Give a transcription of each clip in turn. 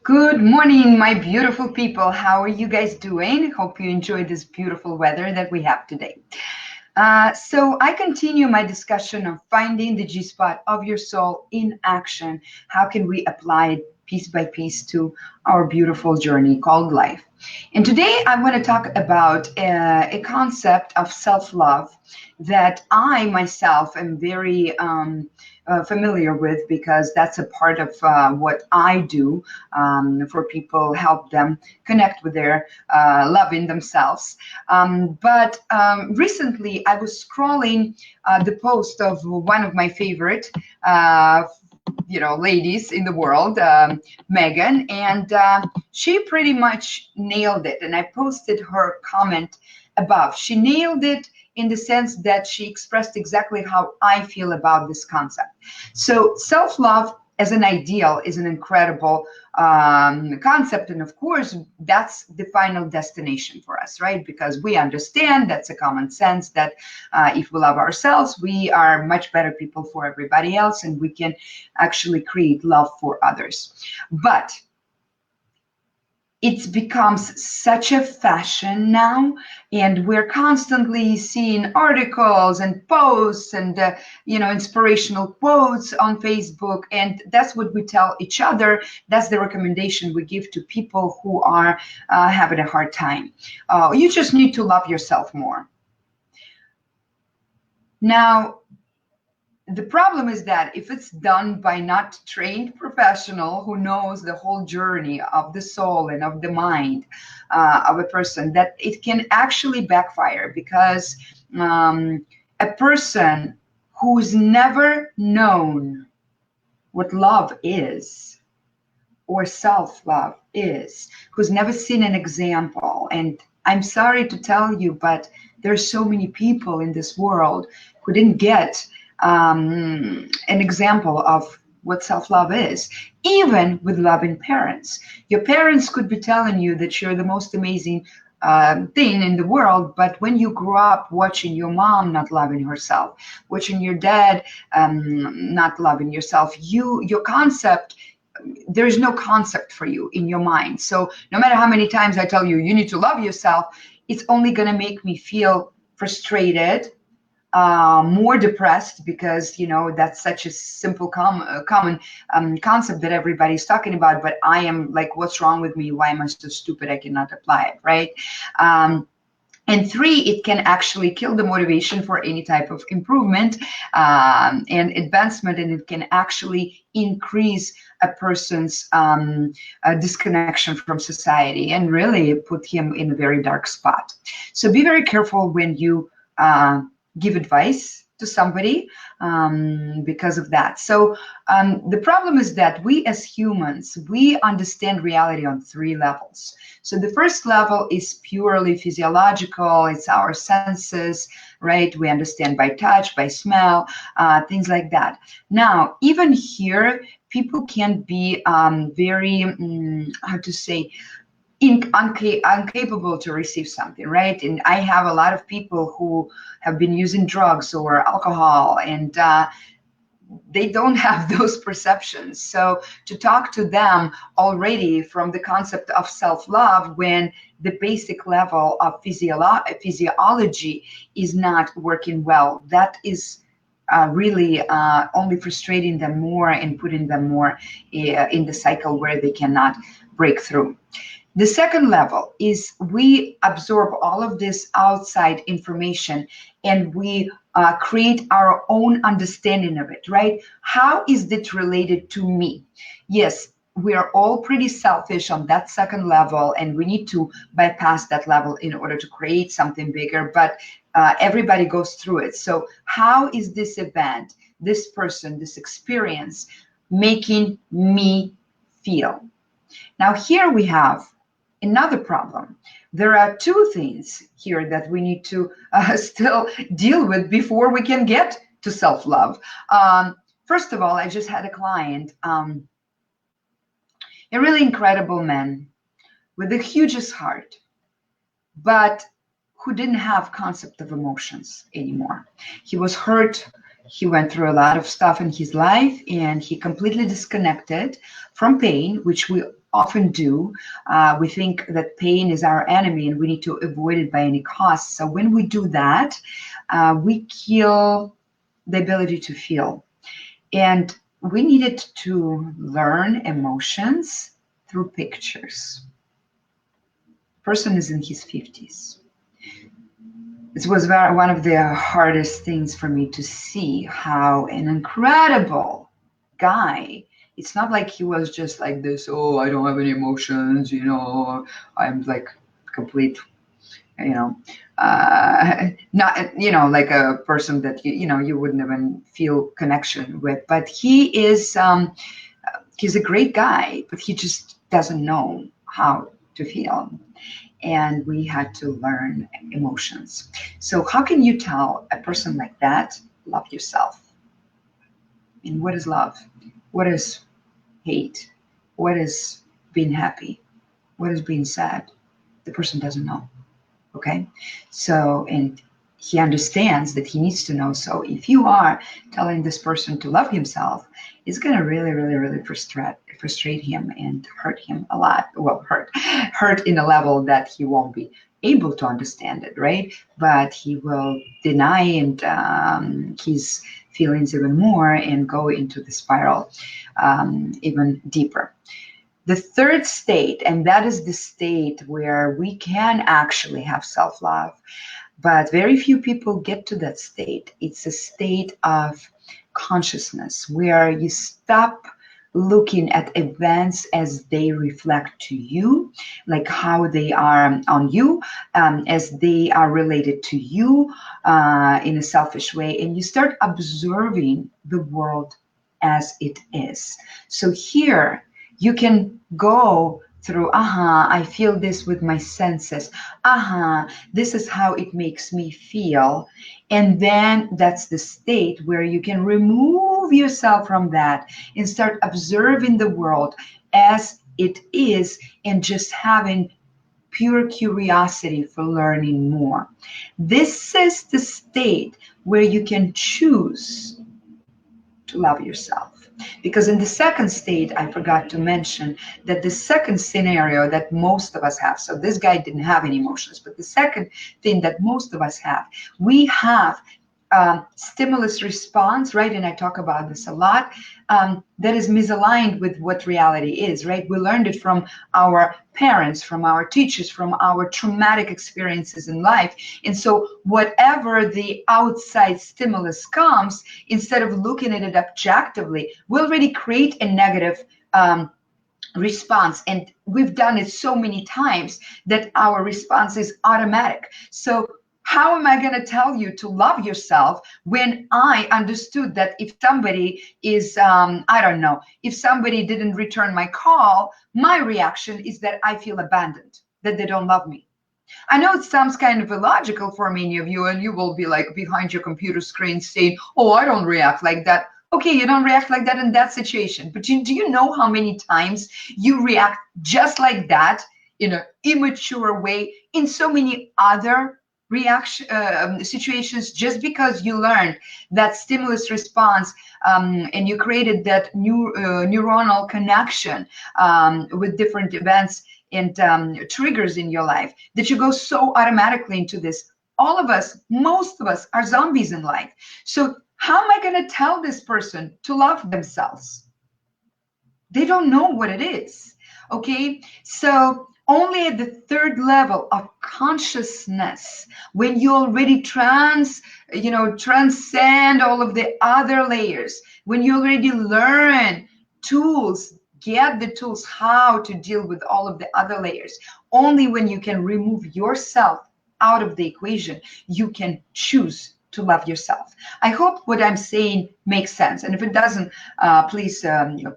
Good morning, my beautiful people. How are you guys doing? Hope you enjoy this beautiful weather that we have today. So I continue my discussion of finding the G-spot of your soul in action. How can we apply it piece by piece to our beautiful journey called life? And today I want to talk about a concept of self-love that I myself am very familiar with, because that's a part of what I do for people, help them connect with their loving themselves. But recently I was scrolling the post of one of my favorite ladies in the world, Megan, and she pretty much nailed it. And I posted her comment above. She nailed it in the sense that she expressed exactly how I feel about this concept. So self-love as an ideal is an incredible concept. And of course, that's the final destination for us, right? Because we understand, that's a common sense, that if we love ourselves, we are much better people for everybody else, and we can actually create love for others. But it becomes such a fashion now, and we're constantly seeing articles and posts and inspirational quotes on Facebook, and that's what we tell each other. That's the recommendation we give to people who are having a hard time. You just need to love yourself more. Now, the problem is that if it's done by not trained professional who knows the whole journey of the soul and of the mind of a person, that it can actually backfire, because a person who's never known what love is or self-love is, who's never seen an example, and I'm sorry to tell you, but there's so many people in this world who didn't get an example of what self-love is, even with loving parents. Your parents could be telling you that you're the most amazing thing in the world, but when you grew up watching your mom not loving herself, watching your dad not loving yourself, your concept, there's no concept for you in your mind. So no matter how many times I tell you, you need to love yourself, it's only going to make me feel frustrated, more depressed, because that's such a simple common concept that everybody's talking about, but I am like, what's wrong with me? Why am I so stupid I cannot apply it, right? And three, it can actually kill the motivation for any type of improvement and advancement, and it can actually increase a person's disconnection from society and really put him in a very dark spot. So be very careful when you give advice to somebody because of that. So the problem is that we as humans, we understand reality on three levels. So the first level is purely physiological. It's our senses, right? We understand by touch, by smell, things like that. Now, even here, people can be very, how to say, incapable to receive something, right? And I have a lot of people who have been using drugs or alcohol, and they don't have those perceptions. So to talk to them already from the concept of self-love, when the basic level of physiology is not working well, that is really only frustrating them more and putting them more in the cycle where they cannot break through. The second level is we absorb all of this outside information, and we create our own understanding of it, right? How is it related to me? Yes, we are all pretty selfish on that second level, and we need to bypass that level in order to create something bigger, but everybody goes through it. So how is this event, this person, this experience making me feel? Now here we have another problem. There are two things here that we need to still deal with before we can get to self-love. First of all, I just had a client, a really incredible man with the hugest heart, but who didn't have concept of emotions anymore. He was hurt. He went through a lot of stuff in his life, and he completely disconnected from pain, which we often do. We think that pain is our enemy and we need to avoid it by any cost. So when we do that, we kill the ability to feel. And we needed to learn emotions through pictures. Person is in his 50s. It was one of the hardest things for me to see how an incredible guy, it's not like he was just like this, oh, I don't have any emotions, I'm like complete, not, like a person that, you wouldn't even feel connection with. But he's a great guy, but he just doesn't know how to feel. And we had to learn emotions. So how can you tell a person like that, love yourself? And what is love? What is hate? What is being happy? What is being sad? The person doesn't know. Okay? So, and he understands that he needs to know. So if you are telling this person to love himself, it's going to really, really, really frustrate him and hurt him a lot. Well, hurt in a level that he won't be able to understand it, right? But he will deny his feelings even more and go into the spiral even deeper. The third state, and that is the state where we can actually have self-love, but very few people get to that state. It's a state of consciousness where you stop looking at events as they reflect to you, like how they are on you, as they are related to you in a selfish way, and you start observing the world as it is. So here you can go through, I feel this with my senses. This is how it makes me feel. And then that's the state where you can remove yourself from that and start observing the world as it is and just having pure curiosity for learning more. This is the state where you can choose to love yourself. Because in the second state, I forgot to mention that the second scenario that most of us have, so this guy didn't have any emotions, but the second thing that most of us have, we have stimulus response, right? And I talk about this a lot, that is misaligned with what reality is, right? We learned it from our parents, from our teachers, from our traumatic experiences in life. And so whatever the outside stimulus comes, instead of looking at it objectively, we already create a negative response. And we've done it so many times that our response is automatic. So how am I going to tell you to love yourself when I understood that if somebody is, I don't know, if somebody didn't return my call, my reaction is that I feel abandoned, that they don't love me. I know it sounds kind of illogical for many of you, and you will be like behind your computer screen saying, oh, I don't react like that. Okay, you don't react like that in that situation, but do you know how many times you react just like that in an immature way in so many other situations, just because you learned that stimulus response and you created that new neuronal connection with different events and triggers in your life, that you go so automatically into this. All of us, most of us, are zombies in life. So how am I going to tell this person to love themselves? They don't know what it is. Okay, so only at the third level of consciousness, when you already transcend all of the other layers, when you already learn tools, get the tools how to deal with all of the other layers, only when you can remove yourself out of the equation, you can choose to love yourself. I hope what I'm saying makes sense. And if it doesn't, please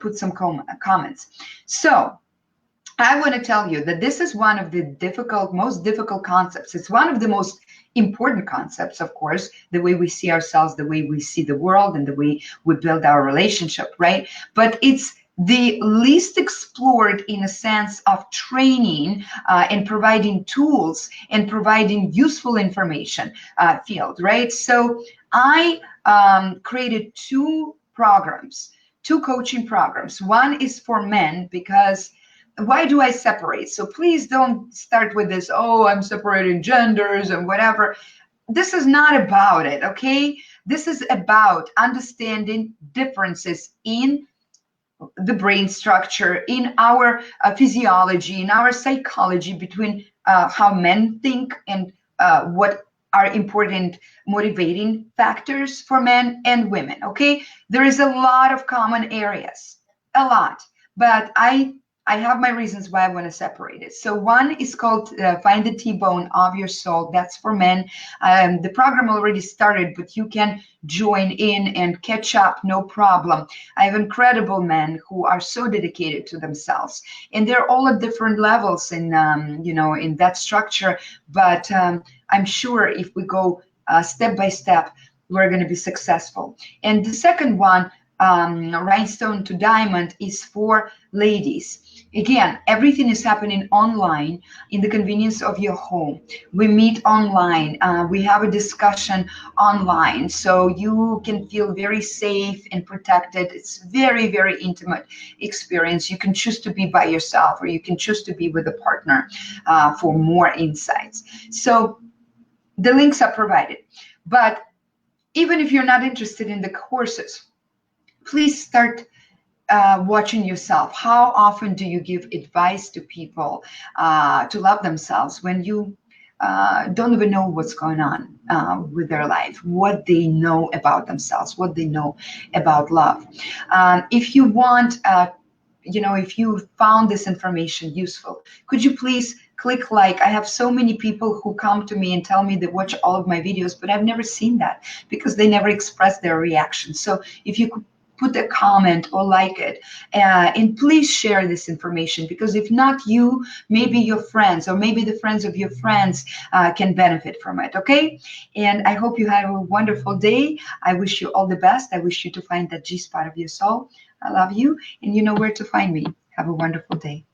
put some comments. So I want to tell you that this is one of the most difficult concepts. It's one of the most important concepts, of course, the way we see ourselves, the way we see the world, and the way we build our relationship, right? But it's the least explored in a sense of training and providing tools and providing useful information field, right? So I created two coaching programs. One is for men because why do I separate? So please don't start with this, oh, I'm separating genders and whatever. This is not about it, okay? This is about understanding differences in the brain structure, in our physiology, in our psychology, between how men think and what are important motivating factors for men and women, okay? There is a lot of common areas, a lot, but I have my reasons why I want to separate it. So one is called Find the T-Bone of Your Soul. That's for men. The program already started, but you can join in and catch up, no problem. I have incredible men who are so dedicated to themselves, and they're all at different levels in, in that structure. But I'm sure if we go step by step, we're going to be successful. And the second one, Rhinestone to Diamond, is for ladies. Again, everything is happening online in the convenience of your home. We meet online. We have a discussion online, so you can feel very safe and protected. It's very, very intimate experience. You can choose to be by yourself, or you can choose to be with a partner for more insights. So the links are provided. But even if you're not interested in the courses, please start watching yourself. How often do you give advice to people to love themselves when you don't even know what's going on with their life, what they know about themselves, what they know about love? If you want, if you found this information useful, could you please click like? I have so many people who come to me and tell me they watch all of my videos, but I've never seen that because they never express their reaction. So if you could put a comment or like it, and please share this information, because if not you, maybe your friends or maybe the friends of your friends can benefit from it, okay? And I hope you have a wonderful day. I wish you all the best. I wish you to find that G spot of your soul. I love you, and you know where to find me. Have a wonderful day.